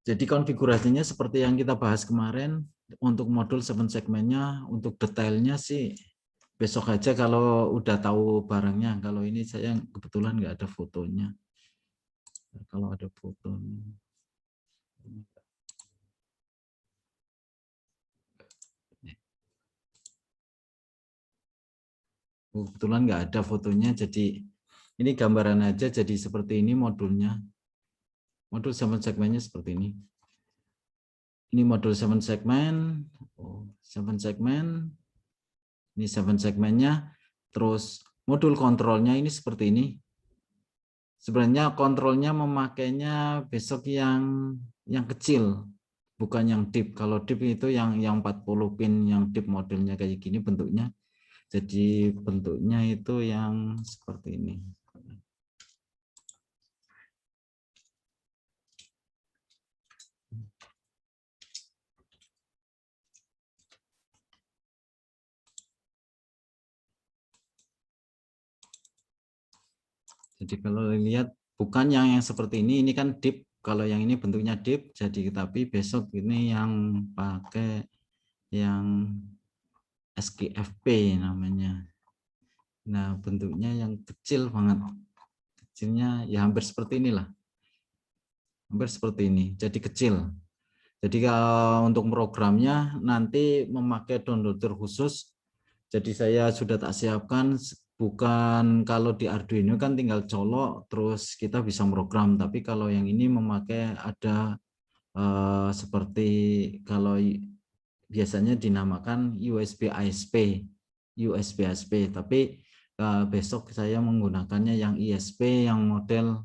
Jadi konfigurasinya seperti yang kita bahas kemarin untuk modul 7 segmennya, untuk detailnya sih besok aja kalau udah tahu barangnya. Kalau ini saya kebetulan nggak ada fotonya. Kalau ada fotonya. Kebetulan nggak ada fotonya, jadi ini gambaran aja. Jadi seperti ini modulnya. Modul 7 segmennya seperti ini. Ini modul 7 segmen. 7 segmen. Ini 7 segmennya. Terus modul kontrolnya ini seperti ini. Sebenarnya kontrolnya memakainya besok yang kecil, bukan yang deep. Kalau deep itu yang 40 pin, yang deep modelnya kayak gini bentuknya. Jadi bentuknya itu yang seperti ini. Jadi kalau lihat bukan yang seperti ini kan deep. Kalau yang ini bentuknya deep, jadi tapi besok ini yang pakai yang SKFP namanya. Nah bentuknya yang kecil banget, kecilnya ya hampir seperti inilah, hampir seperti ini. Jadi kecil. Jadi kalau untuk programnya nanti memakai downloader khusus. Jadi saya sudah tak siapkan, bukan kalau di Arduino kan tinggal colok terus kita bisa program, tapi kalau yang ini memakai ada seperti kalau biasanya dinamakan USB ASP, tapi besok saya menggunakannya yang ISP, yang model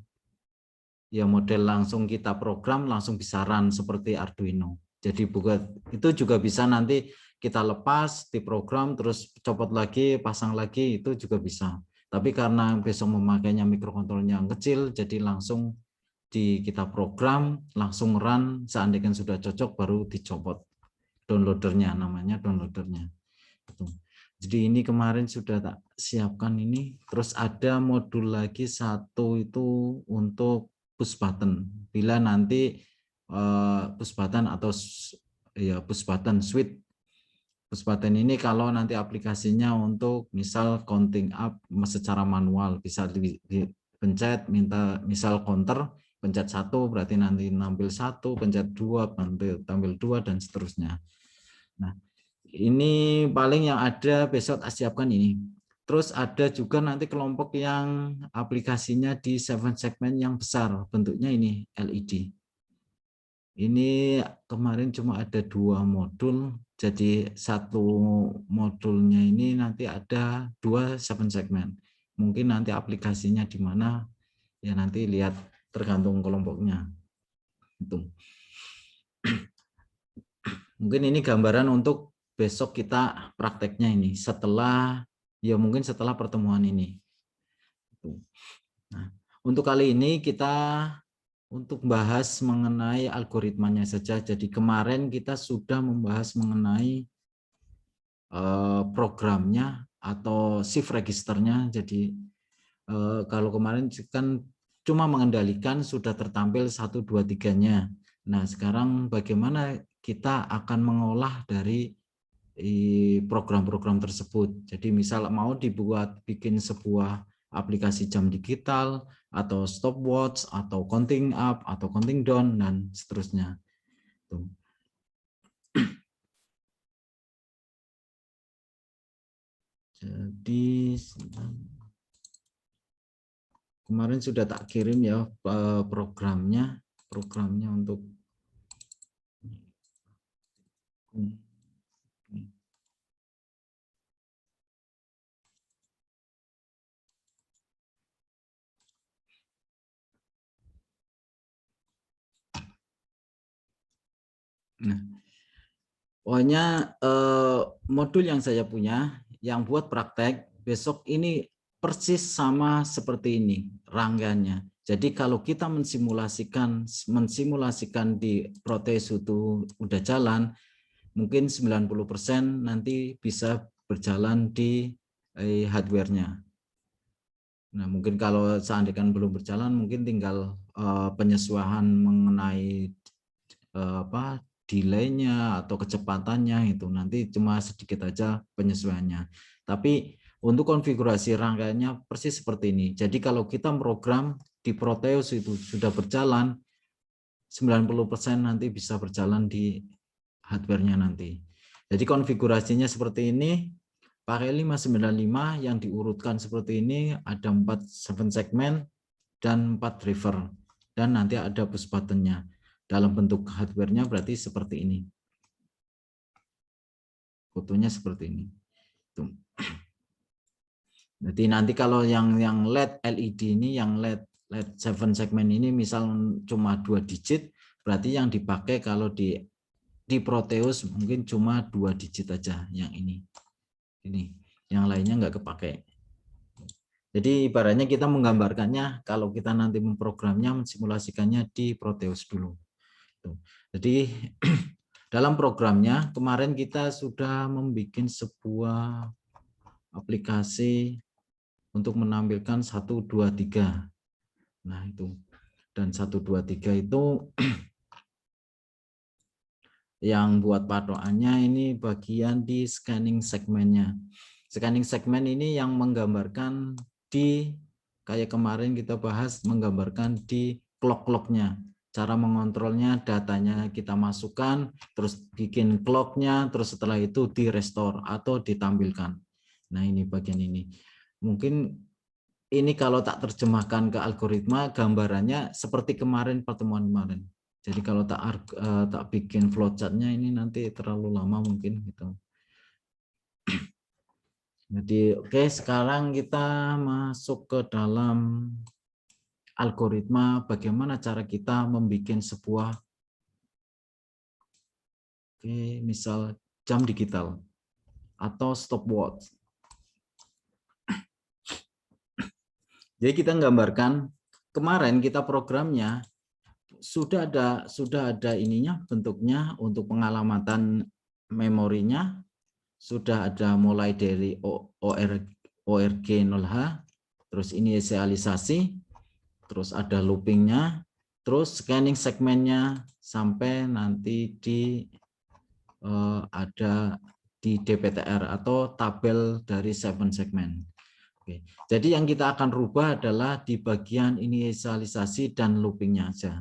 langsung kita program langsung bisa run seperti Arduino. Jadi bukan itu juga bisa nanti kita lepas di program terus copot lagi, pasang lagi, itu juga bisa. Tapi karena besok memakainya mikrokontrolernya yang kecil, jadi langsung kita program, langsung run, seandainya sudah cocok baru dicopot. Downloadernya, namanya downloadernya. Jadi ini kemarin sudah tak siapkan ini. Terus ada modul lagi satu itu untuk push button. Bila nanti push button atau ya push button switch. Push button ini kalau nanti aplikasinya untuk misal counting up secara manual, bisa dipencet minta misal counter, pencet 1 berarti nanti nampil 1, pencet 2 tampil 2 dan seterusnya. Nah, ini paling yang ada besok siapkan ini. Terus ada juga nanti kelompok yang aplikasinya di 7 segmen yang besar, bentuknya ini LED. Ini kemarin cuma ada 2 modul, jadi satu modulnya ini nanti ada 2 7 segmen. Mungkin nanti aplikasinya di mana ya nanti lihat tergantung kelompoknya. Itu. Mungkin ini gambaran untuk besok kita prakteknya ini setelah ya mungkin setelah pertemuan ini. Nah, untuk kali ini kita untuk bahas mengenai algoritmanya saja. Jadi kemarin kita sudah membahas mengenai programnya atau shift registernya. Jadi kalau kemarin kan cuma mengendalikan sudah tertampil 1, 2, 3-nya. Nah sekarang bagaimana kita akan mengolah dari program-program tersebut. Jadi misal mau bikin sebuah aplikasi jam digital atau stopwatch atau counting up atau counting down dan seterusnya. Jadi kemarin sudah tak kirim ya programnya untuk nah, pokoknya modul yang saya punya yang buat praktek besok ini persis sama seperti ini rangkaiannya. Jadi kalau kita mensimulasikan di Proteus itu udah jalan, mungkin 90% nanti bisa berjalan di hardware-nya. Nah, mungkin kalau seandainya belum berjalan, mungkin tinggal penyesuaian mengenai delay-nya atau kecepatannya itu nanti cuma sedikit aja penyesuaiannya. Tapi untuk konfigurasi rangkaiannya persis seperti ini. Jadi kalau kita program di Proteus itu sudah berjalan, 90% nanti bisa berjalan di hardware-nya nanti. Jadi konfigurasinya seperti ini, pakai 595 yang diurutkan seperti ini, ada 7 segmen dan 4 driver. Dan nanti ada push button-nya. Dalam bentuk hardware-nya berarti seperti ini. Fotonya seperti ini. Tuh. Jadi nanti kalau yang LED ini, yang LED 7 segmen ini misal cuma 2 digit, berarti yang dipakai kalau di Proteus mungkin cuma 2 digit aja yang ini. Yang lainnya nggak kepake. Jadi ibaratnya kita menggambarkannya kalau kita nanti memprogramnya, mensimulasikannya di Proteus dulu. Jadi dalam programnya kemarin kita sudah membuat sebuah aplikasi untuk menampilkan 1, 2, 3. Nah itu, dan 1, 2, 3 itu yang buat patokannya ini bagian di scanning segmennya. Scanning segmen ini yang menggambarkan di, kayak kemarin kita bahas, menggambarkan di clock-clocknya. Cara mengontrolnya, datanya kita masukkan, terus bikin clocknya, terus setelah itu di restore atau ditampilkan. Nah ini bagian ini. Mungkin ini kalau tak terjemahkan ke algoritma, gambarannya seperti kemarin, pertemuan kemarin. Jadi kalau tak bikin flowchart-nya ini nanti terlalu lama mungkin gitu. Jadi oke, sekarang kita masuk ke dalam algoritma bagaimana cara kita membuat sebuah misal jam digital atau stopwatch. Jadi kita gambarkan kemarin kita programnya sudah ada ininya, bentuknya untuk pengalamatan memorinya sudah ada, mulai dari ORG 0H, terus inisialisasi, terus ada loopingnya, terus scanning segmennya sampai nanti ada di DPTR atau tabel dari 7 segmen. Oke. Jadi yang kita akan rubah adalah di bagian inisialisasi dan loopingnya aja.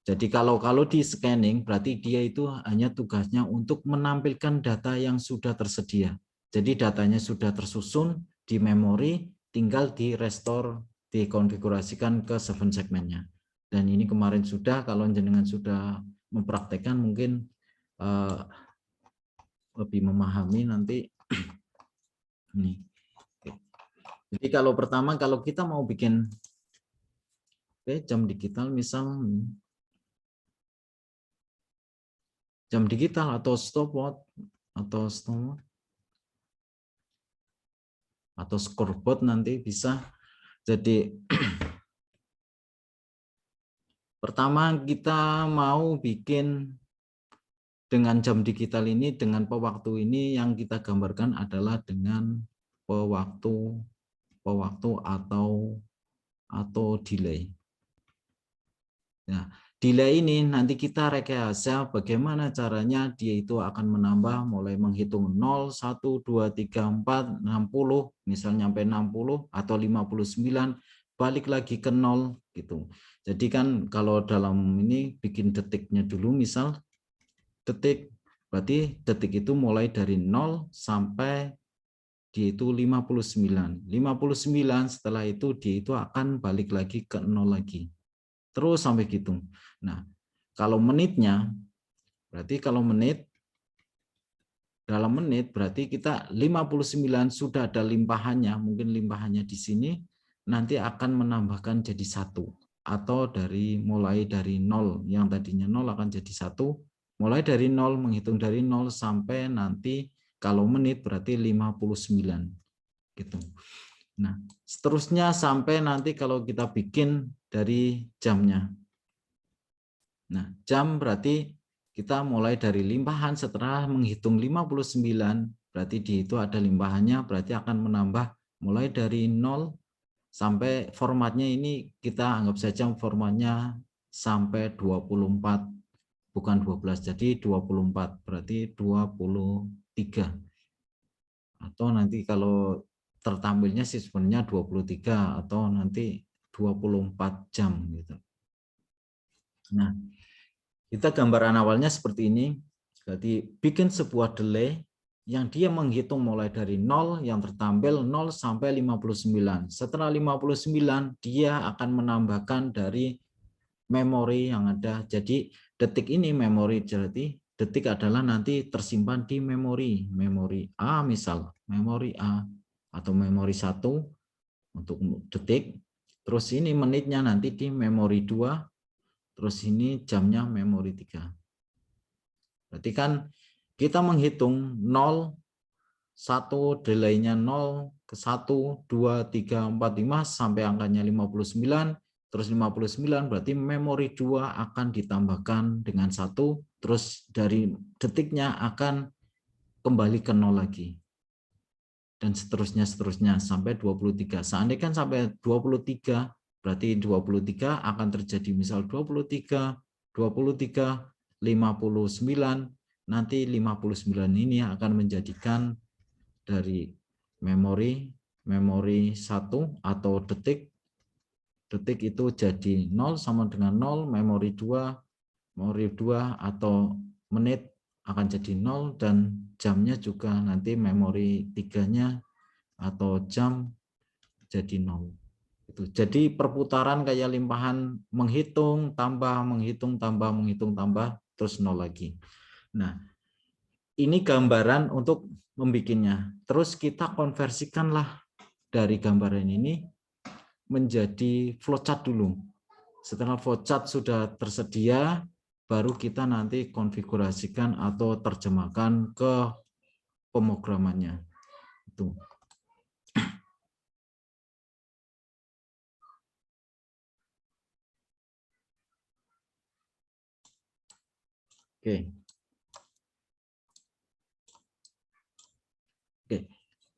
Jadi kalau di scanning berarti dia itu hanya tugasnya untuk menampilkan data yang sudah tersedia. Jadi datanya sudah tersusun di memori, tinggal di restore, dikonfigurasikan ke 7 segmennya. Dan ini kemarin sudah, kalau jenengan sudah mempraktekkan mungkin lebih memahami nanti. Ini. Jadi kalau pertama, kalau kita mau bikin jam digital misal, jam digital atau stopwatch atau scoreboard nanti bisa. Jadi pertama kita mau bikin dengan jam digital ini, dengan pewaktu ini, yang kita gambarkan adalah dengan pewaktu atau delay. Nah, delay ini nanti kita rekayasa bagaimana caranya dia itu akan menambah, mulai menghitung 0, 1, 2, 3, 4, 60, misalnya sampai 60 atau 59, balik lagi ke 0 gitu. Jadi kan kalau dalam ini bikin detiknya dulu, misal detik, berarti detik itu mulai dari 0 sampai dia itu 59. 59 setelah itu dia itu akan balik lagi ke 0 lagi. Terus sampai gitu. Nah, kalau menitnya, berarti kalau dalam menit berarti kita 59 sudah ada limpahannya, mungkin limpahannya di sini, nanti akan menambahkan jadi 1. Atau mulai dari 0, yang tadinya 0 akan jadi 1, mulai dari 0, menghitung dari 0 sampai nanti kalau menit berarti 59. Gitu. Nah, seterusnya sampai nanti kalau kita bikin dari jamnya. Nah, jam berarti kita mulai dari limpahan, setelah menghitung 59, berarti di itu ada limpahannya, berarti akan menambah mulai dari 0 sampai formatnya ini kita anggap saja formatnya sampai 24 bukan 12, jadi 24, berarti 23. Atau nanti kalau tertampilnya sih sebenarnya 23 atau nanti 24 jam gitu. Nah, kita gambaran awalnya seperti ini. Jadi bikin sebuah delay yang dia menghitung mulai dari 0 yang tertampil 0 sampai 59. Setelah 59 dia akan menambahkan dari memori yang ada. Jadi detik ini memori, jadi detik adalah nanti tersimpan di memori A, misal memori A atau memori 1 untuk detik. Terus ini menitnya nanti di memori 2, terus ini jamnya memori 3. Berarti kan kita menghitung 0, 1, delaynya 0 ke 1, 2, 3, 4, 5 sampai angkanya 59. Terus 59 berarti memori 2 akan ditambahkan dengan 1, terus dari detiknya akan kembali ke 0 lagi. Dan seterusnya sampai 23. Seandainya kan sampai 23, berarti 23 akan terjadi misal 23, 23, 59, nanti 59 ini akan menjadikan dari memori 1 atau detik itu jadi 0 sama dengan 0, memori 2 atau menit akan jadi 0, dan jamnya juga nanti memori 3-nya atau jam jadi 0. Itu. Jadi perputaran kayak limpahan, menghitung, tambah, menghitung, tambah, menghitung, tambah, terus 0 lagi. Nah, ini gambaran untuk membikinnya. Terus kita konversikanlah dari gambaran ini menjadi flowchart dulu. Setelah flowchart sudah tersedia, baru kita nanti konfigurasikan atau terjemahkan ke pemrogramannya. Itu. Oke.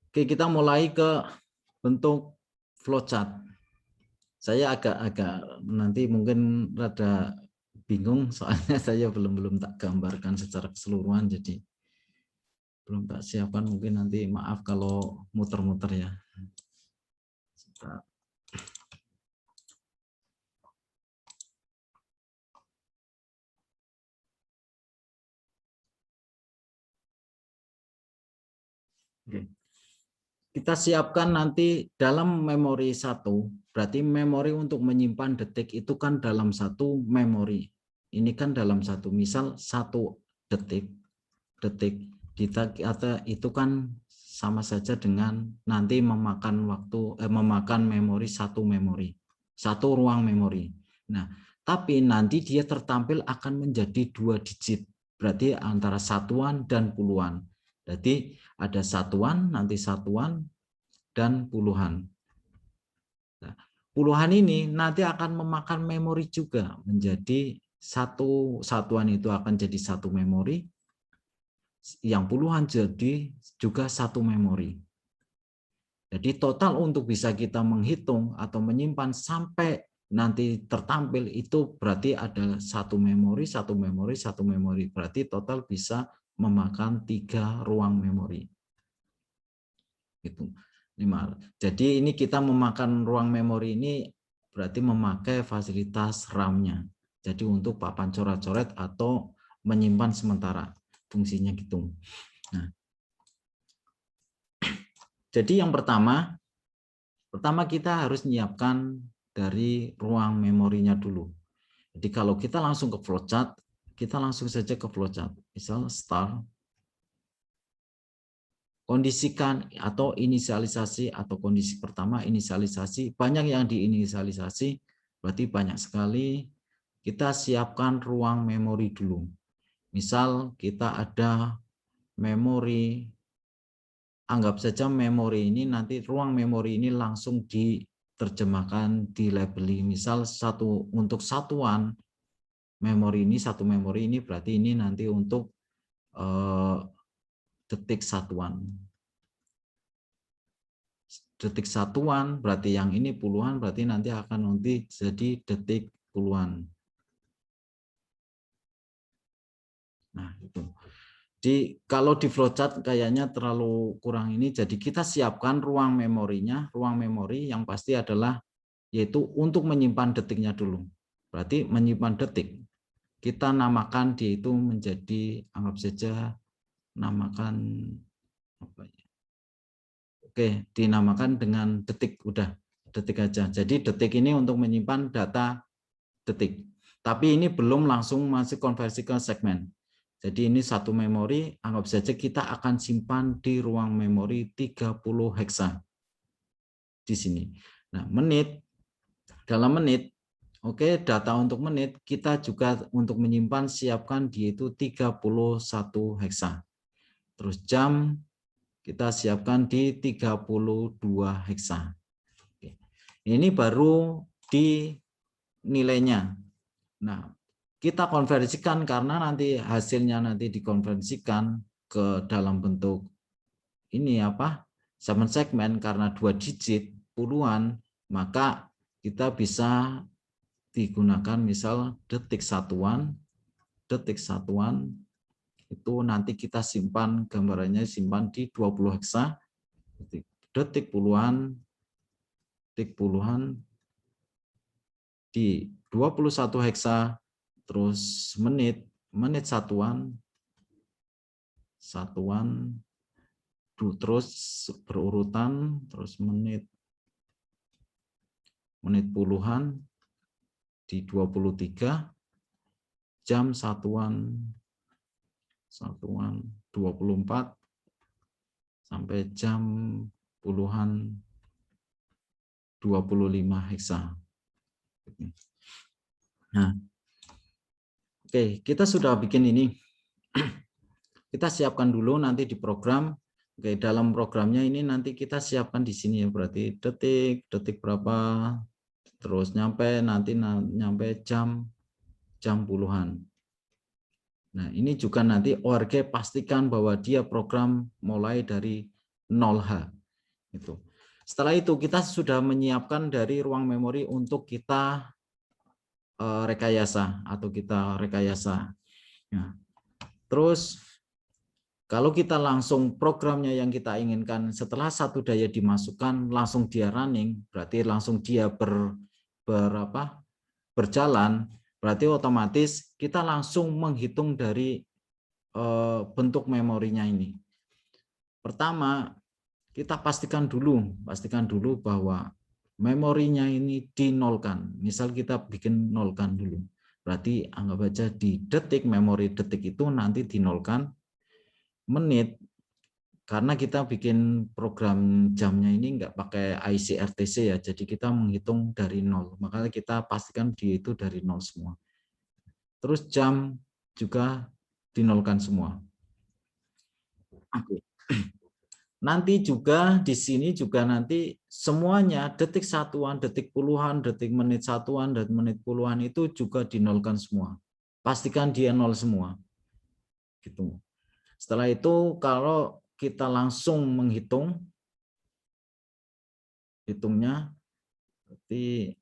Oke, kita mulai ke bentuk flowchart. Saya agak nanti mungkin rada bingung soalnya saya belum tak gambarkan secara keseluruhan, jadi belum tak siapkan, mungkin nanti maaf kalau muter-muter ya. Oke. Kita siapkan nanti dalam memori 1, berarti memori untuk menyimpan detik itu kan dalam satu memori. Ini kan dalam satu, misal 1 detik itu kan sama saja dengan nanti memakan waktu, memakan memori satu ruang memori. Nah, tapi nanti dia tertampil akan menjadi 2 digit, berarti antara satuan dan puluhan. Jadi ada satuan, nanti satuan dan puluhan. Nah, puluhan ini nanti akan memakan memori juga, menjadi satuan itu akan jadi satu memori, yang puluhan jadi juga satu memori. Jadi total untuk bisa kita menghitung atau menyimpan sampai nanti tertampil itu berarti ada satu memori, berarti total bisa memakan 3 ruang memori. Gitu. Jadi ini kita memakan ruang memori ini berarti memakai fasilitas RAM-nya. Jadi untuk papan coret-coret atau menyimpan sementara, fungsinya gitu. Nah, jadi yang pertama kita harus menyiapkan dari ruang memorinya dulu. Jadi kalau kita langsung ke flowchart, kita langsung saja ke flowchart. Misal start, kondisikan atau inisialisasi, atau kondisi pertama inisialisasi, banyak yang diinisialisasi, berarti banyak sekali. Kita siapkan ruang memori dulu. Misal kita ada memori, anggap saja memori ini nanti ruang memori ini langsung diterjemahkan, dilabeli. Misal untuk satuan memori ini, satu memori ini berarti ini nanti untuk detik satuan. Detik satuan berarti yang ini puluhan, berarti nanti akan jadi detik puluhan. Jadi kalau di flowchart kayaknya terlalu kurang ini. Jadi kita siapkan ruang memorinya. Ruang memori yang pasti adalah yaitu untuk menyimpan detiknya dulu. Berarti menyimpan detik. Kita namakan dia itu menjadi, anggap saja namakan apa ya? Oke, dinamakan dengan detik, udah detik aja. Jadi detik ini untuk menyimpan data detik. Tapi ini belum langsung masih konversi ke segmen. Jadi ini satu memori, anggap saja kita akan simpan di ruang memori 30 heksa di sini. Nah, menit, dalam menit, oke, data untuk menit, kita juga untuk menyimpan siapkan dia itu 31 heksa. Terus jam, kita siapkan di 32 heksa. Oke. Ini baru di nilainya. Nah, kita konversikan karena nanti hasilnya nanti dikonversikan ke dalam bentuk ini apa? Segmen karena 2 digit puluhan, maka kita bisa digunakan misal detik satuan itu nanti kita simpan gambarannya simpan di 20 heksa, detik puluhan di 21 heksa, terus menit satuan terus berurutan, terus menit puluhan di 23, jam satuan 24 sampai jam puluhan 25 heksa. Nah, oke, kita sudah bikin ini. Kita siapkan dulu nanti di program. Oke, dalam programnya ini nanti kita siapkan di sini ya, berarti detik berapa, terus nyampe jam puluhan. Nah, ini juga nanti ORG pastikan bahwa dia program mulai dari 0H. Itu. Setelah itu kita sudah menyiapkan dari ruang memori untuk kita rekayasa atau kita rekayasa. Nah, terus kalau kita langsung programnya yang kita inginkan setelah satu daya dimasukkan langsung dia running, berarti langsung dia berjalan, berarti otomatis kita langsung menghitung dari bentuk memorinya ini. Pertama, kita pastikan dulu bahwa memorinya ini dinolkan. Misal kita bikin nolkan dulu. Berarti anggap aja di detik, memori detik itu nanti dinolkan. Menit, karena kita bikin program jamnya ini nggak pakai IC RTC ya, jadi kita menghitung dari 0. Makanya kita pastikan dia itu dari 0 semua. Terus jam juga dinolkan semua. Oke. Nanti juga di sini juga nanti semuanya detik satuan, detik puluhan, detik menit satuan, dan menit puluhan itu juga dinolkan semua. Pastikan dia 0 semua. Gitu. Setelah itu kalau kita langsung menghitungnya berarti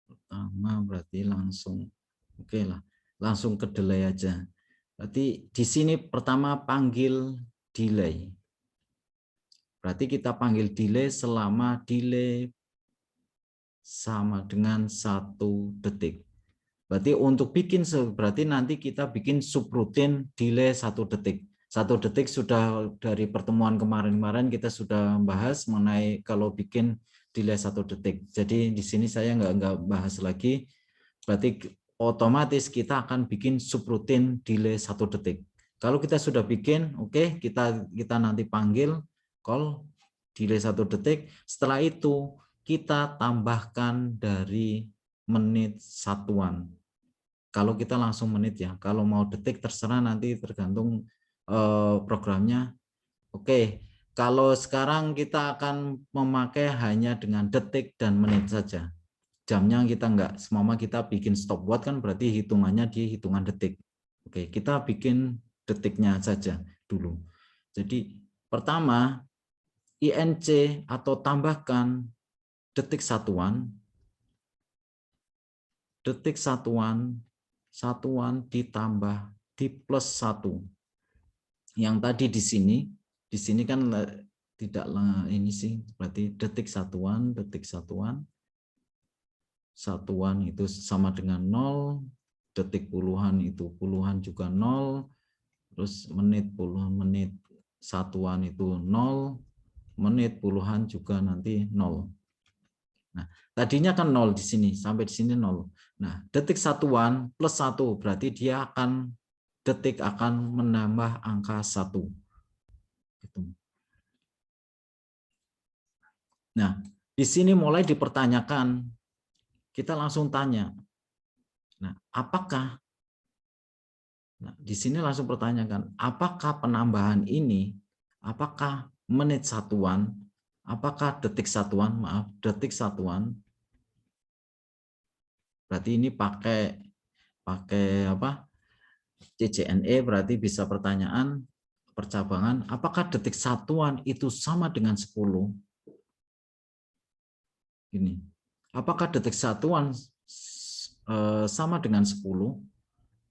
pertama berarti langsung langsung ke delay aja. Berarti di sini pertama panggil delay. Berarti kita panggil delay selama delay sama dengan 1 detik. Berarti untuk bikin berarti nanti kita bikin subroutine delay 1 detik. 1 detik sudah dari pertemuan kemarin kita sudah bahas mengenai kalau bikin delay 1 detik. Jadi di sini saya nggak bahas lagi. Berarti otomatis kita akan bikin subroutine delay 1 detik. Kalau kita sudah bikin, oke, kita nanti panggil call delay 1 detik. Setelah itu kita tambahkan dari menit satuan. Kalau kita langsung menit ya, kalau mau detik terserah nanti tergantung programnya. Oke, kalau sekarang kita akan memakai hanya dengan detik dan menit saja. Jamnya kita enggak, semama kita bikin stopwatch kan berarti hitungannya di hitungan detik. Oke, kita bikin detiknya saja dulu. Jadi pertama, INC atau tambahkan detik satuan ditambah di plus 1. Yang tadi di sini kan tidak ini sih, berarti detik satuan itu sama dengan 0, detik puluhan itu puluhan juga 0, terus menit puluhan menit satuan itu 0, menit puluhan juga nanti 0. Nah, tadinya kan 0 di sini, sampai di sini 0. Nah, detik satuan plus 1, berarti dia akan detik akan menambah angka 1. Gitu. Nah, di sini mulai dipertanyakan, kita langsung tanya. Nah, apakah di sini langsung pertanyakan, apakah penambahan ini, apakah menit satuan, apakah detik satuan, detik satuan, berarti ini pakai apa? CCNE, berarti bisa pertanyaan percabangan, apakah detik satuan itu sama dengan 10? Ini. Apakah detik satuan sama dengan 10?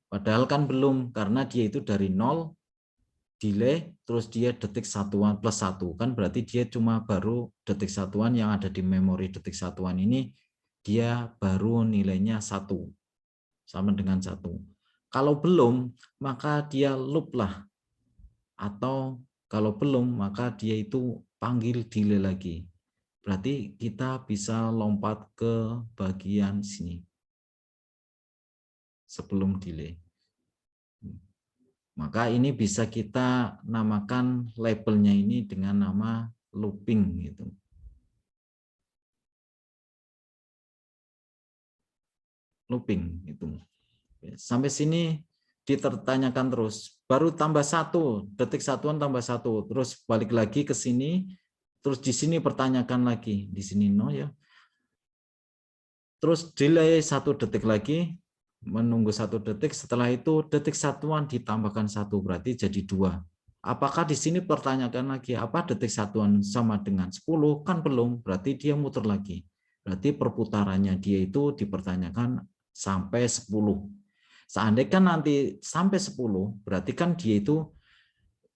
Padahal kan belum, karena dia itu dari 0, delay, terus dia detik satuan plus 1. Kan berarti dia cuma baru detik satuan yang ada di memori detik satuan ini, dia baru nilainya 1. Sama dengan 1. Kalau belum, maka dia loop lah. Atau kalau belum, maka dia itu panggil delay lagi. Berarti kita bisa lompat ke bagian sini. Sebelum delay. Maka ini bisa kita namakan labelnya ini dengan nama looping gitu. Looping itu. Sampai sini ditanyakan terus. Baru tambah 1, detik satuan tambah 1, terus balik lagi ke sini, terus di sini pertanyakan lagi, di sini no ya. Terus delay 1 detik lagi, menunggu 1 detik, setelah itu detik satuan ditambahkan 1, berarti jadi 2. Apakah di sini pertanyakan lagi, apa detik satuan sama dengan 10? Kan belum, berarti dia muter lagi. Berarti perputarannya dia itu dipertanyakan sampai 10. Seandainya kan nanti sampai 10, berarti kan dia itu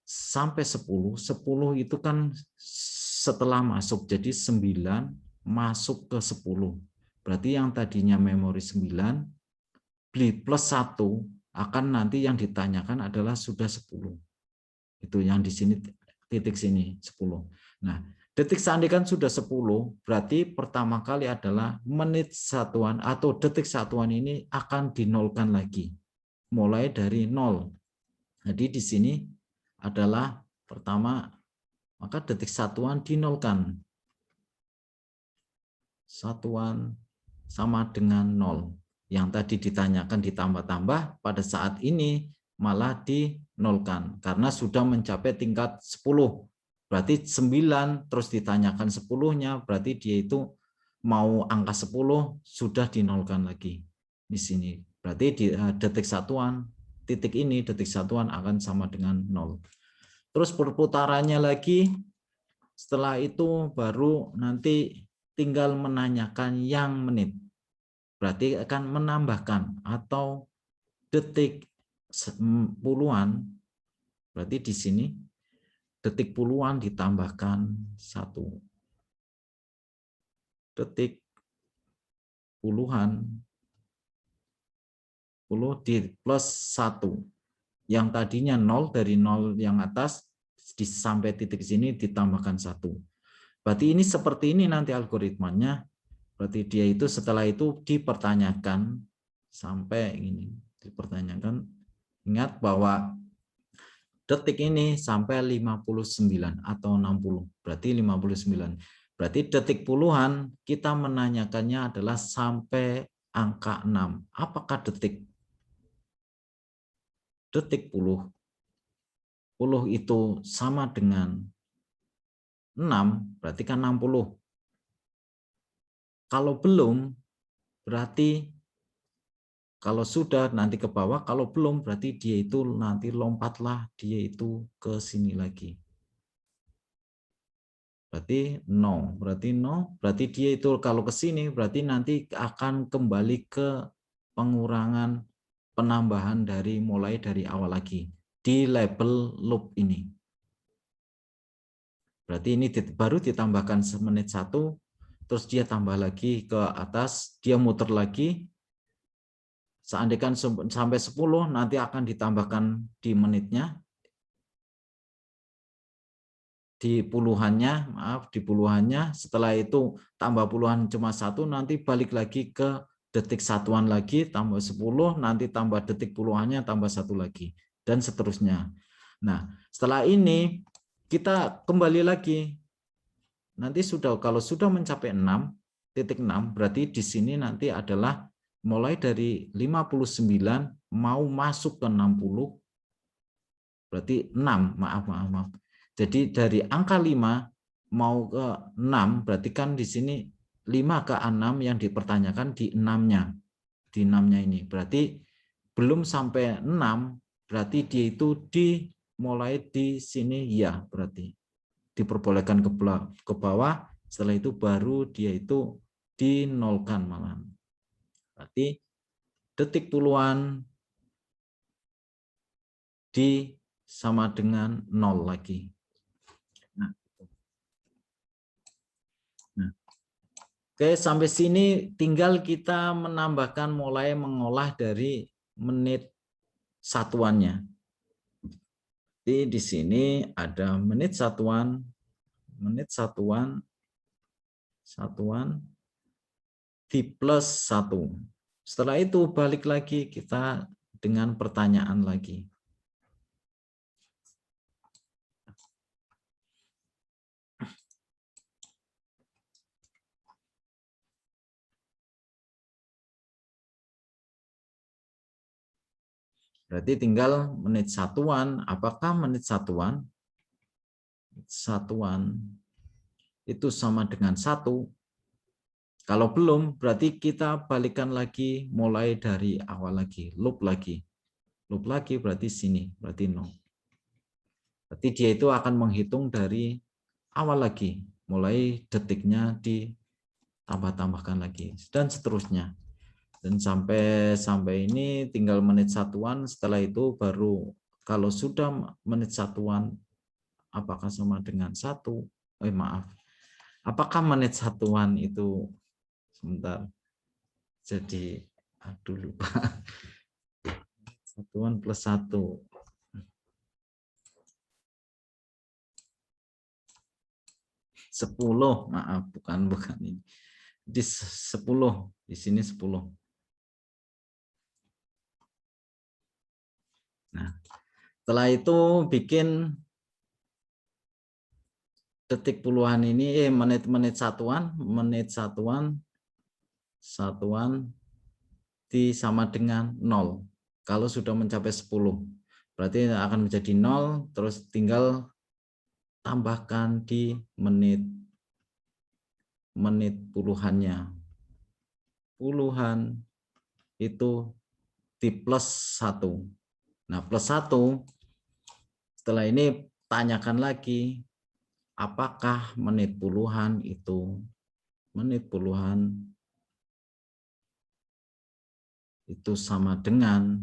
sampai 10, 10 itu kan setelah masuk, jadi 9 masuk ke 10. Berarti yang tadinya memori 9 beli plus 1 akan nanti yang ditanyakan adalah sudah 10. Itu yang di sini titik sini 10. Nah, detik seandainya kan sudah 10, berarti pertama kali adalah menit satuan atau detik satuan ini akan dinolkan lagi. Mulai dari 0. Jadi di sini adalah pertama, maka detik satuan dinolkan. Satuan sama dengan 0. Yang tadi ditanyakan ditambah-tambah, pada saat ini malah dinolkan. Karena sudah mencapai tingkat 10. Berarti 9 terus ditanyakan 10-nya, berarti dia itu mau angka 10 sudah dinolkan lagi. Di sini. Berarti di detik satuan, titik ini detik satuan akan sama dengan 0. Terus perputarannya lagi, setelah itu baru nanti tinggal menanyakan yang menit. Berarti akan menambahkan atau detik puluhan, berarti di sini detik puluhan ditambahkan 1. Detik puluhan 10 di plus 1. Yang tadinya 0, dari 0 yang atas sampai titik sini ditambahkan 1. Berarti ini seperti ini nanti algoritmanya. Berarti dia itu setelah itu dipertanyakan sampai ini, dipertanyakan. Ingat bahwa detik ini sampai 59 atau 60. Berarti 59. Berarti detik puluhan kita menanyakannya adalah sampai angka 6. Apakah detik? Detik puluh. Puluh itu sama dengan 6, berarti kan 60. Kalau belum, berarti Kalau sudah nanti ke bawah, kalau belum berarti dia itu nanti lompatlah dia itu ke sini lagi. Berarti no, berarti dia itu kalau ke sini berarti nanti akan kembali ke pengurangan penambahan dari mulai dari awal lagi di label loop ini. Berarti ini baru ditambahkan semenit 1, terus dia tambah lagi ke atas, dia muter lagi. Seandainya sampai 10 nanti akan ditambahkan di menitnya, di puluhannya, maaf, di puluhannya. Setelah itu tambah puluhan cuma 1, nanti balik lagi ke detik satuan lagi, tambah 10, nanti tambah detik puluhannya, tambah 1 lagi, dan seterusnya. Nah, setelah ini kita kembali lagi. Nanti kalau sudah mencapai 6.6, berarti di sini nanti adalah mulai dari 59 mau masuk ke 60, berarti 6, maaf. Jadi dari angka 5 mau ke 6, berarti kan di sini 5 ke 6 yang dipertanyakan di 6-nya. Di 6-nya ini. Berarti belum sampai 6, berarti dia itu mulai di sini ya, berarti diperbolehkan ke bawah, setelah itu baru dia itu dinolkan malah. Berarti detik puluhan sama dengan 0 lagi. Nah, oke, sampai sini tinggal kita menambahkan mulai mengolah dari menit satuannya. Jadi di sini ada menit satuan di plus 1. Setelah itu balik lagi kita dengan pertanyaan lagi. Berarti tinggal menit satuan. Apakah menit satuan itu sama dengan 1? Kalau belum, berarti kita balikan lagi mulai dari awal lagi, loop lagi berarti sini, berarti 0. Berarti dia itu akan menghitung dari awal lagi, mulai detiknya ditambah-tambahkan lagi, dan seterusnya. Dan sampai ini tinggal menit satuan. Setelah itu baru kalau sudah menit satuan apakah sama dengan 1? Apakah menit satuan itu sebentar. Jadi lupa. Satuan plus 1. 10, maaf, bukan ini. Di 10, di sini 10. Nah, setelah itu bikin detik puluhan ini, menit satuan sama dengan 0. Kalau sudah mencapai 10, berarti akan menjadi 0, terus tinggal tambahkan di menit puluhannya. Puluhan itu di plus 1. Nah, plus 1 setelah ini tanyakan lagi apakah menit puluhan itu sama dengan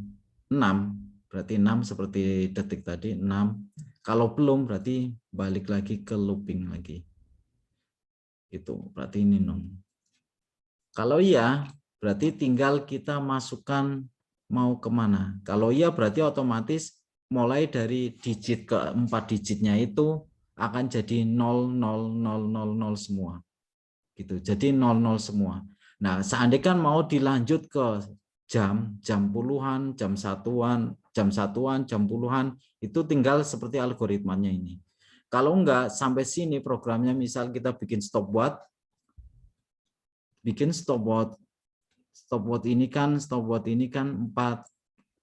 6. Berarti 6 seperti detik tadi 6. Kalau belum berarti balik lagi ke looping lagi. Itu berarti ini 0. Kalau iya berarti tinggal kita masukkan mau kemana. Kalau iya berarti otomatis mulai dari digit ke 4 digitnya itu akan jadi 0, 0, 0, 0, 0 semua. Gitu. Jadi 0, 0 semua. Nah, seandainya mau dilanjut ke jam puluhan, jam satuan, jam puluhan, itu tinggal seperti algoritmanya ini. Kalau enggak sampai sini programnya, misal kita bikin stopwatch, stopwatch ini kan 4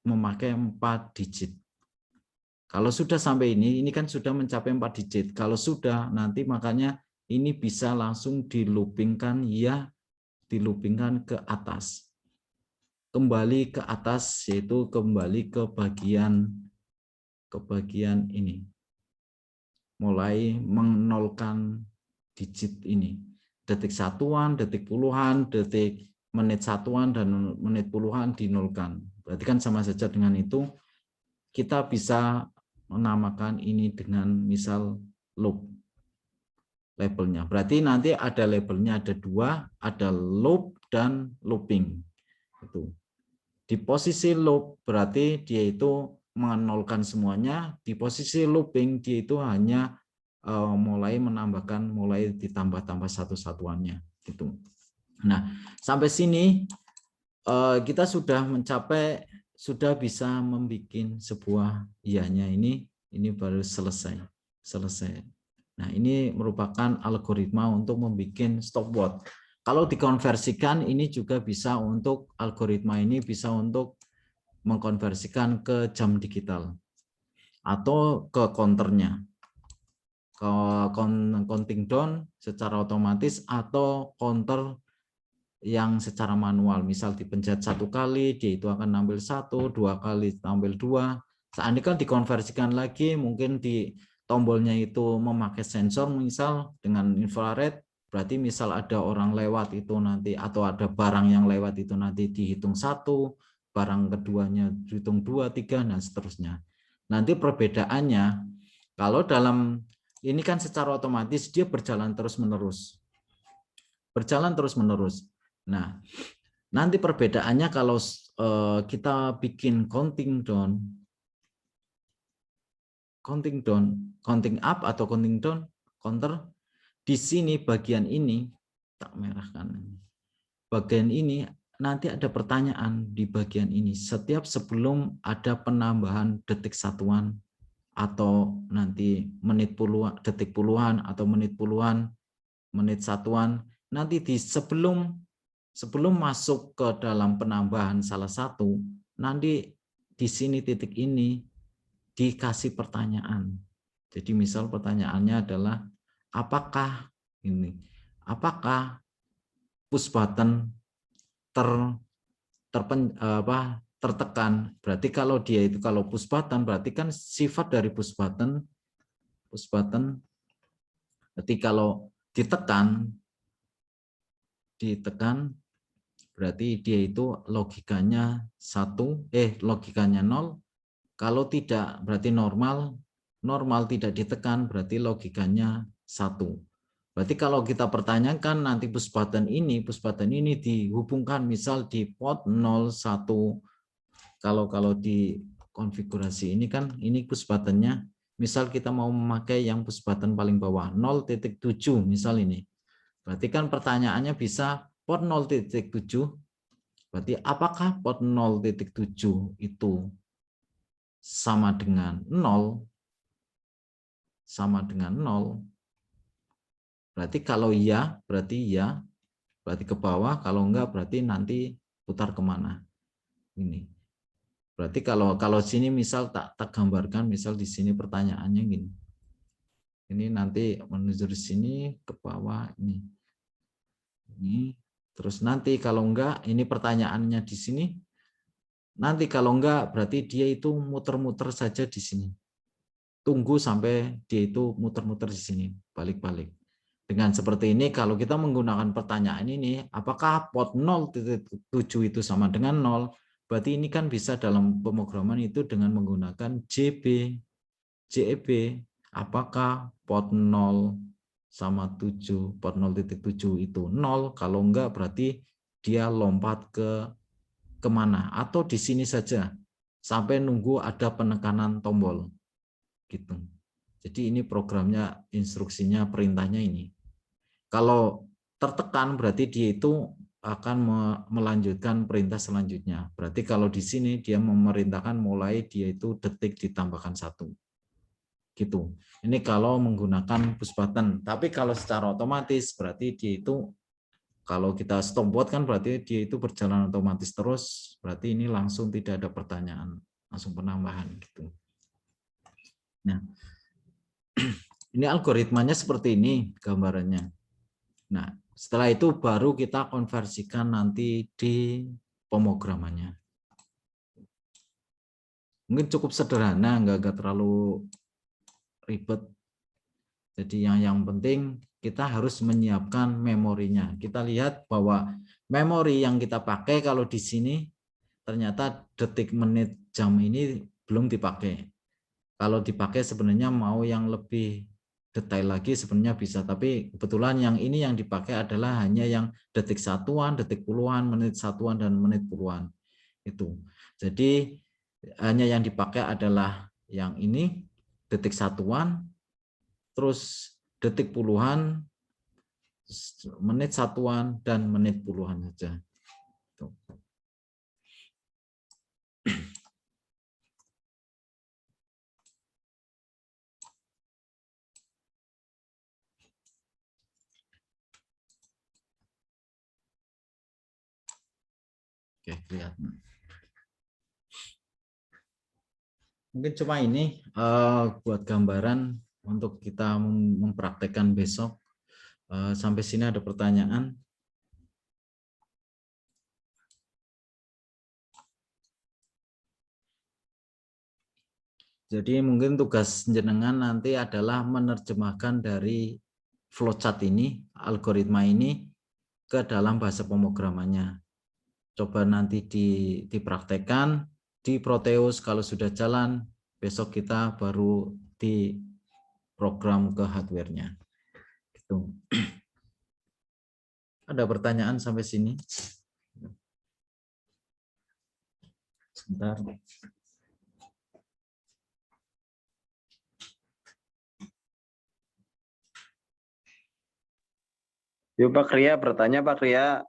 memakai 4 digit. Kalau sudah sampai ini kan sudah mencapai 4 digit. Kalau sudah nanti makanya ini bisa langsung diloopingkan ke atas. kembali ke atas, yaitu kembali ke bagian ini, mulai menolkan digit ini, detik satuan, detik puluhan, detik menit satuan, dan menit puluhan dinolkan. Berarti kan sama saja dengan itu. Kita bisa menamakan ini dengan misal loop labelnya. Berarti nanti ada labelnya, ada dua, ada loop dan looping. Itu. Di posisi loop berarti dia itu menolkan semuanya. Di posisi looping dia itu hanya mulai menambahkan, mulai ditambah-tambah satu-satuannya. Gitu. Nah, sampai sini kita sudah mencapai, sudah bisa membuat sebuah ianya ini baru selesai. Nah, ini merupakan algoritma untuk membuat stopwatch. Kalau dikonversikan ini juga bisa untuk algoritma ini bisa untuk mengkonversikan ke jam digital atau ke counternya, ke counting down secara otomatis atau counter yang secara manual, misal dipencet satu kali dia itu akan ambil satu, dua kali ambil dua. Seandainya kan dikonversikan lagi, mungkin di tombolnya itu memakai sensor misal dengan infrared, berarti misal ada orang lewat itu nanti, atau ada barang yang lewat itu nanti dihitung satu, barang keduanya dihitung dua, tiga, dan seterusnya. Nanti perbedaannya, kalau dalam ini kan secara otomatis dia berjalan terus-menerus. Nah, nanti perbedaannya kalau kita bikin counting up atau counting down, counter, di sini bagian ini, tak merahkan. Bagian ini nanti ada pertanyaan di bagian ini. Setiap sebelum ada penambahan detik satuan atau nanti menit puluhan, detik puluhan atau menit puluhan, menit satuan, nanti di sebelum masuk ke dalam penambahan salah satu, nanti di sini titik ini dikasih pertanyaan. Jadi misal pertanyaannya adalah apakah push button tertekan. Berarti kalau dia itu kalau push button berarti kan sifat dari push button berarti kalau ditekan berarti dia itu logikanya logikanya 0. Kalau tidak berarti normal tidak ditekan berarti logikanya 1. Berarti kalau kita pertanyakan nanti push button ini dihubungkan misal di port 01. Kalau di konfigurasi ini kan ini push buttonnya, misal kita mau memakai yang push button paling bawah 0.7 misal ini. Berarti kan pertanyaannya bisa port 0.7, berarti apakah port 0.7 itu sama dengan 0? Berarti kalau iya, berarti ke bawah, kalau enggak berarti nanti putar kemana. Ini. Berarti kalau sini misal tak gambarkan, misal di sini pertanyaannya gini. Ini nanti menuju di sini ke bawah ini. Terus nanti kalau enggak, ini pertanyaannya di sini. Nanti kalau enggak, berarti dia itu muter-muter saja di sini. Tunggu sampai dia itu muter-muter di sini, balik-balik. Dengan seperti ini, kalau kita menggunakan pertanyaan ini, apakah port 0.7 itu sama dengan 0? Berarti ini kan bisa dalam pemrograman itu dengan menggunakan JEB. Apakah port 0 sama 7, port 0.7 itu 0? Kalau enggak, berarti dia lompat ke kemana? Atau di sini saja, sampai nunggu ada penekanan tombol. Gitu. Jadi ini programnya, instruksinya, perintahnya ini. Kalau tertekan berarti dia itu akan melanjutkan perintah selanjutnya. Berarti kalau di sini dia memerintahkan mulai dia itu detik ditambahkan 1. Gitu. Ini kalau menggunakan push button. Tapi kalau secara otomatis berarti dia itu kalau kita stopwatch kan berarti dia itu berjalan otomatis terus. Berarti ini langsung tidak ada pertanyaan, langsung penambahan gitu. Nah, ini algoritmanya seperti ini gambarannya. Nah, setelah itu baru kita konversikan nanti di pemrogramannya. Mungkin cukup sederhana, nggak terlalu ribet. Jadi yang penting kita harus menyiapkan memorinya. Kita lihat bahwa memori yang kita pakai kalau di sini ternyata detik, menit, jam ini belum dipakai. Kalau dipakai sebenarnya mau yang lebih detail lagi sebenarnya bisa, tapi kebetulan yang ini yang dipakai adalah hanya yang detik satuan, detik puluhan, menit satuan, dan menit puluhan. Itu. Jadi hanya yang dipakai adalah yang ini, detik satuan, terus detik puluhan, menit satuan, dan menit puluhan saja. Oke, kelihatan. Mungkin cuma ini buat gambaran untuk kita mempraktekkan besok. Sampai sini ada pertanyaan? Jadi mungkin tugas jenengan nanti adalah menerjemahkan dari flowchart ini, algoritma ini ke dalam bahasa pemrogramannya. Coba nanti dipraktekkan di Proteus, kalau sudah jalan, besok kita baru diprogram ke hardware-nya. Gitu. Ada pertanyaan sampai sini? Sebentar. Yuk Pak Kria, bertanya Pak Kria.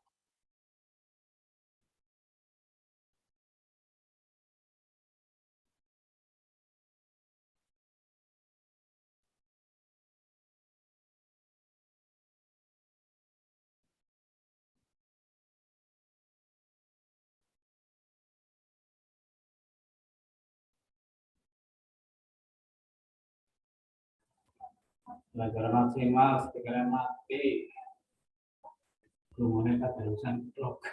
Belajar maksimal, speakernya mati. Kemudian tak terusan blok.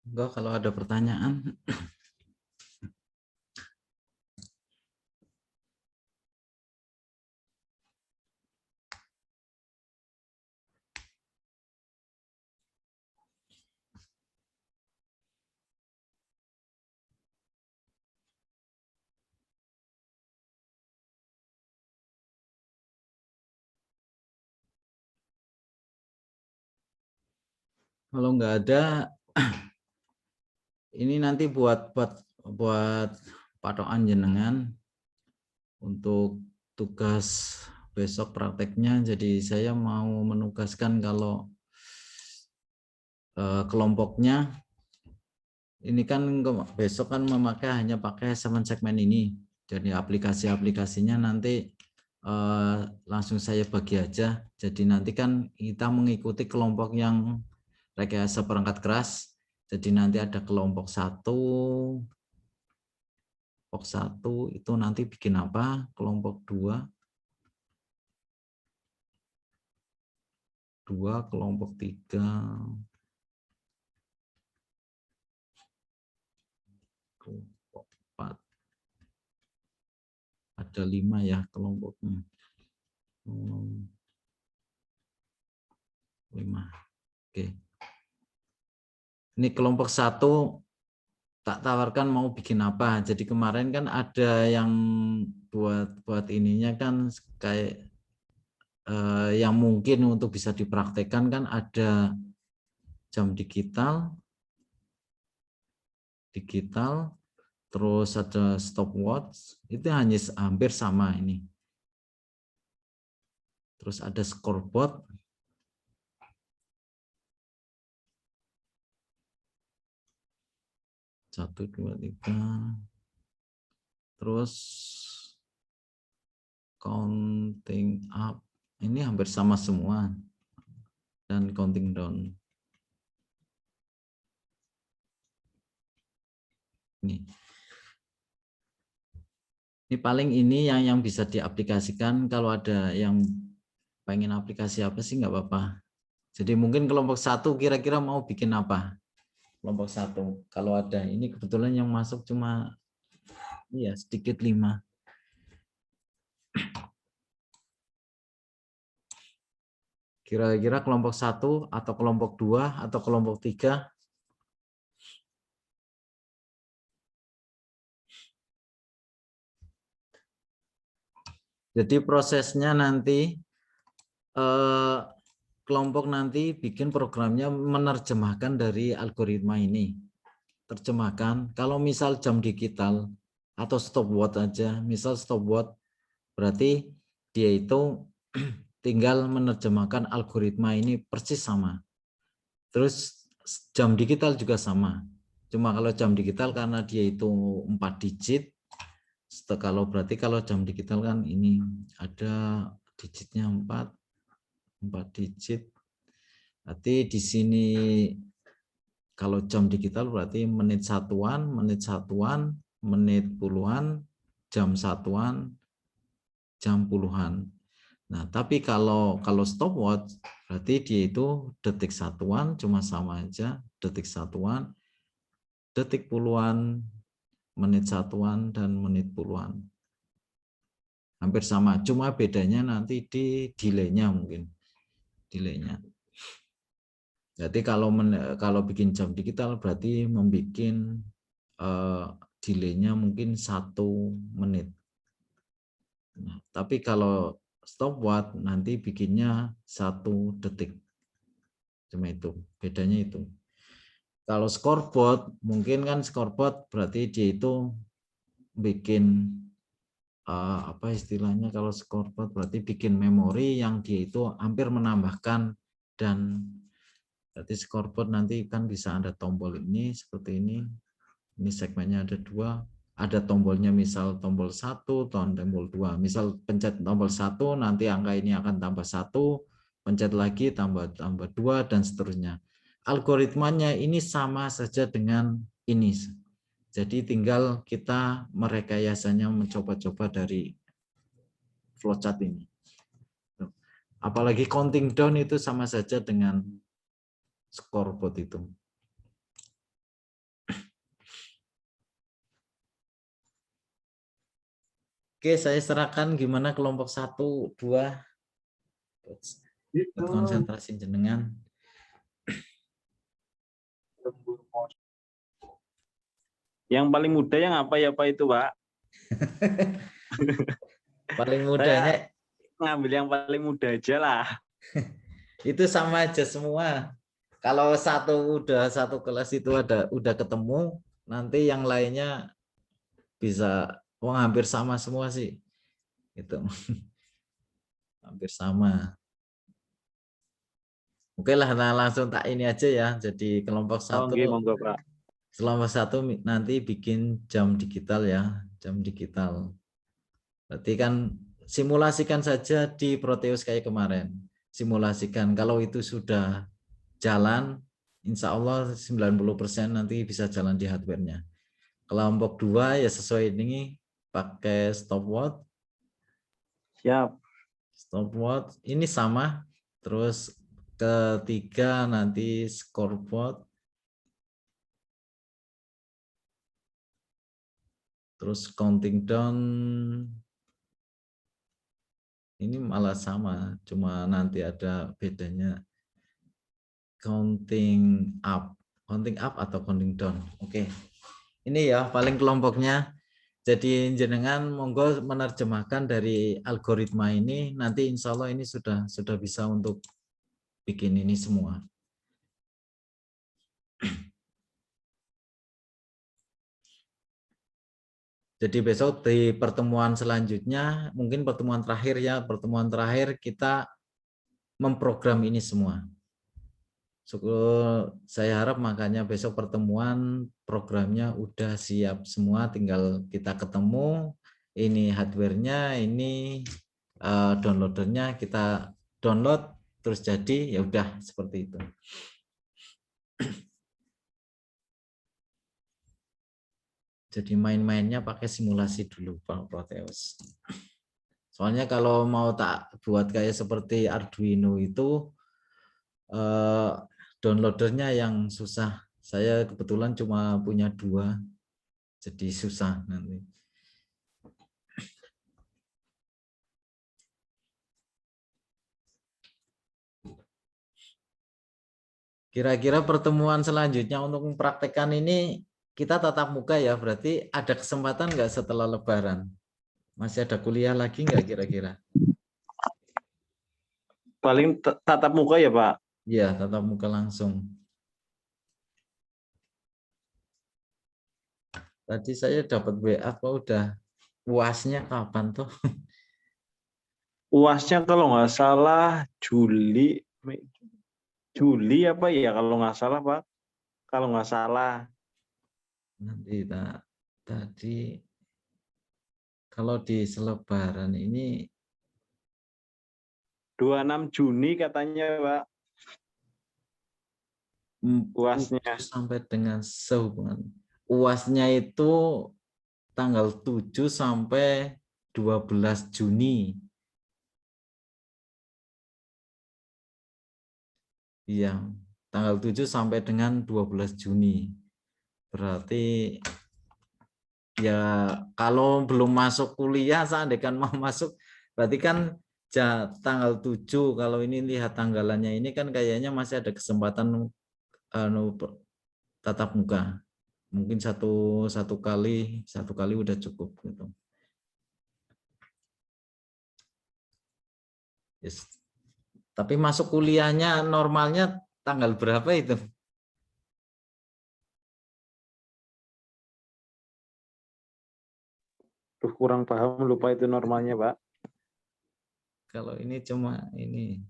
Enggak, kalau ada pertanyaan. Kalau nggak ada, Ini nanti buat patokan jenengan untuk tugas besok prakteknya. Jadi saya mau menugaskan kalau kelompoknya ini kan besok kan hanya pakai 7 segmen ini. Jadi aplikasi-aplikasinya nanti langsung saya bagi aja. Jadi nanti kan kita mengikuti kelompok yang rekayasa perangkat keras. Jadi nanti ada kelompok 1 itu nanti bikin apa? Kelompok 2, kelompok 3, kelompok 4. Ada 5 ya kelompoknya. 5. Oke. Ini kelompok 1 tak tawarkan mau bikin apa. Jadi kemarin kan ada yang buat ininya kan kayak yang mungkin untuk bisa dipraktekkan kan ada jam digital, terus ada stopwatch, itu hanya hampir sama ini. Terus ada scoreboard, satu, dua, tiga, terus counting up, ini hampir sama semua, dan counting down. Ini paling ini yang bisa diaplikasikan. Kalau ada yang pengen aplikasi apa sih nggak apa-apa. Jadi mungkin kelompok 1 kira-kira mau bikin apa? Kelompok 1. Kalau ada ini kebetulan yang masuk cuma ya sedikit 5. Kira-kira kelompok 1 atau kelompok 2 atau kelompok 3. Jadi prosesnya nanti kelompok nanti bikin programnya menerjemahkan dari algoritma ini. Terjemahkan, kalau misal jam digital atau stopwatch aja, misal stopwatch berarti dia itu tinggal menerjemahkan algoritma ini persis sama. Terus jam digital juga sama. Cuma kalau jam digital karena dia itu 4 digit, berarti kalau jam digital kan ini ada digitnya 4 digit. Berarti di sini kalau jam digital berarti menit satuan, menit puluhan, jam satuan, jam puluhan. Nah, tapi kalau stopwatch berarti dia itu detik satuan, cuma sama aja, detik satuan, detik puluhan, menit satuan, dan menit puluhan. Hampir sama, cuma bedanya nanti di delay-nya mungkin. Delay-nya. Jadi kalau bikin jam digital berarti membuat delay-nya mungkin 1 menit. Nah, tapi kalau stopwatch nanti bikinnya 1 detik. Cuma itu, bedanya itu. Kalau scoreboard, mungkin kan scoreboard berarti dia itu bikin apa istilahnya, kalau scoreboard berarti bikin memori yang dia itu hampir menambahkan, dan berarti scoreboard nanti kan bisa ada tombol ini seperti ini segmennya ada 2, ada tombolnya, misal tombol 1, tombol 2, misal pencet tombol 1 nanti angka ini akan tambah 1, pencet lagi tambah 2, dan seterusnya. Algoritmanya ini sama saja dengan ini. Jadi tinggal kita merekayasanya, mencoba-coba dari flowchart ini. Apalagi counting down itu sama saja dengan scoreboard itu. Oke, saya serahkan gimana kelompok 1, 2. Konsentrasi jenengan. Yang paling mudah yang apa ya Pak itu Pak? Paling mudahnya ngambil yang paling mudah aja lah. itu sama aja semua. Kalau satu kelas itu udah ketemu, nanti yang lainnya bisa hampir sama semua sih. Itu hampir sama. Oke lah, nah langsung tak ini aja ya. Jadi kelompok Oh, satu, nggih, monggo, Pak. nanti bikin jam digital ya, jam digital. Berarti kan simulasikan saja di Proteus kayak kemarin. Simulasikan, kalau itu sudah jalan, insya Allah 90% nanti bisa jalan di hardware-nya. Kelompok 2 ya sesuai ini, pakai stopwatch. Siap. Stopwatch ini sama. Terus ketiga nanti scoreboard. Terus counting down ini malah sama, cuma nanti ada bedanya counting up atau counting down. Oke. Ini ya paling kelompoknya. Jadi jenengan monggo menerjemahkan dari algoritma ini, nanti insya Allah ini sudah bisa untuk bikin ini semua. Jadi besok di pertemuan selanjutnya, mungkin pertemuan terakhir kita memprogram ini semua. Saya harap makanya besok pertemuan programnya udah siap semua, tinggal kita ketemu, ini hardware-nya, ini downloadernya, kita download terus jadi, ya udah seperti itu. Jadi main-mainnya pakai simulasi dulu Pak Proteus. Soalnya kalau mau tak buat kayak seperti Arduino itu downloadernya yang susah. Saya kebetulan cuma punya 2, jadi susah nanti. Kira-kira pertemuan selanjutnya untuk mempraktekkan ini kita tatap muka ya, berarti ada kesempatan nggak setelah Lebaran? Masih ada kuliah lagi nggak kira-kira? Paling tatap muka ya, Pak? Iya, tatap muka langsung. Tadi saya dapat WA, apa udah UASnya kapan tuh? UASnya kalau nggak salah Juli apa ya kalau nggak salah, Pak? Kalau nggak salah. Nanti tadi kalau di selebaran ini 26 Juni katanya, Pak. UASnya. sampai dengan sehubungan. UASnya itu tanggal 7 sampai 12 Juni. Iya, tanggal 7 sampai dengan 12 Juni. Berarti ya kalau belum masuk kuliah, seandainya mau masuk, berarti kan tanggal 7, kalau ini lihat tanggalannya ini kan kayaknya masih ada kesempatan tatap muka. Mungkin satu kali udah cukup gitu. Yes. Tapi masuk kuliahnya normalnya tanggal berapa itu? Tuh, kurang paham, lupa itu normalnya, Pak. Kalau ini cuma ini.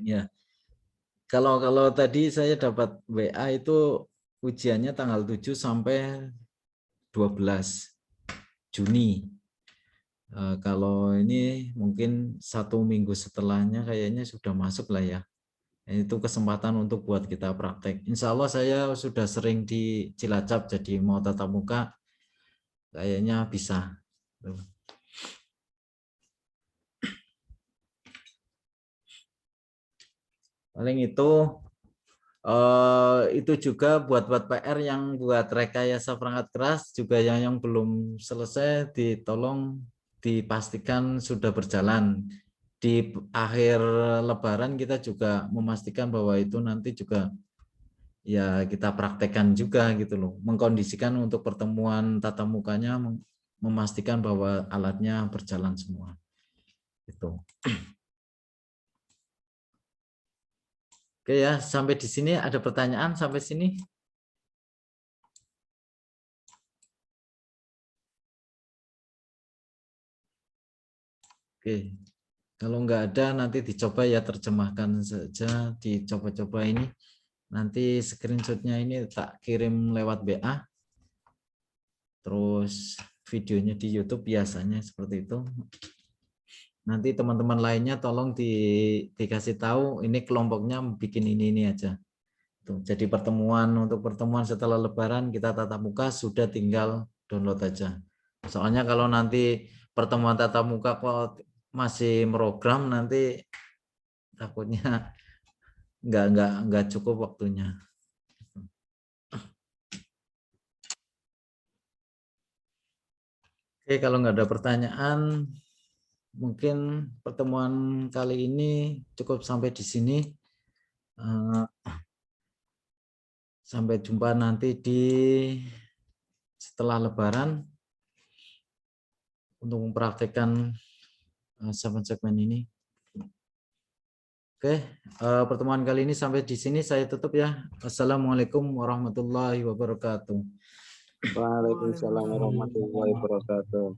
Ya. Kalau tadi saya dapat WA itu ujiannya tanggal 7 sampai 12 Juni. Kalau ini mungkin 1 minggu setelahnya kayaknya sudah masuk lah ya. Itu kesempatan untuk buat kita praktek. Insya Allah saya sudah sering di Cilacap, jadi mau tatap muka kayaknya bisa. Paling itu juga buat PR yang buat rekayasa perangkat keras juga yang belum selesai, ditolong dipastikan sudah berjalan. di akhir Lebaran kita juga memastikan bahwa itu nanti juga ya kita praktekkan juga gitu loh, mengkondisikan untuk pertemuan tatap mukanya, memastikan bahwa alatnya berjalan semua. Itu. Oke ya, sampai di sini ada pertanyaan sampai sini? Oke. Kalau nggak ada nanti dicoba ya, terjemahkan saja, dicoba-coba ini. Nanti screenshotnya ini tak kirim lewat WA. Terus videonya di YouTube biasanya seperti itu. Nanti teman-teman lainnya tolong dikasih tahu ini kelompoknya bikin ini aja. Tuh, jadi untuk pertemuan setelah Lebaran kita tatap muka, sudah tinggal download aja. Soalnya kalau nanti pertemuan tatap muka kok masih merogram, nanti takutnya nggak cukup waktunya. Oke, kalau nggak ada pertanyaan, mungkin pertemuan kali ini cukup sampai di sini. Sampai jumpa nanti setelah Lebaran untuk mempraktekkan segmen ini. Oke, pertemuan kali ini sampai di sini saya tutup ya. Assalamualaikum warahmatullahi wabarakatuh. Waalaikumsalam warahmatullahi wabarakatuh.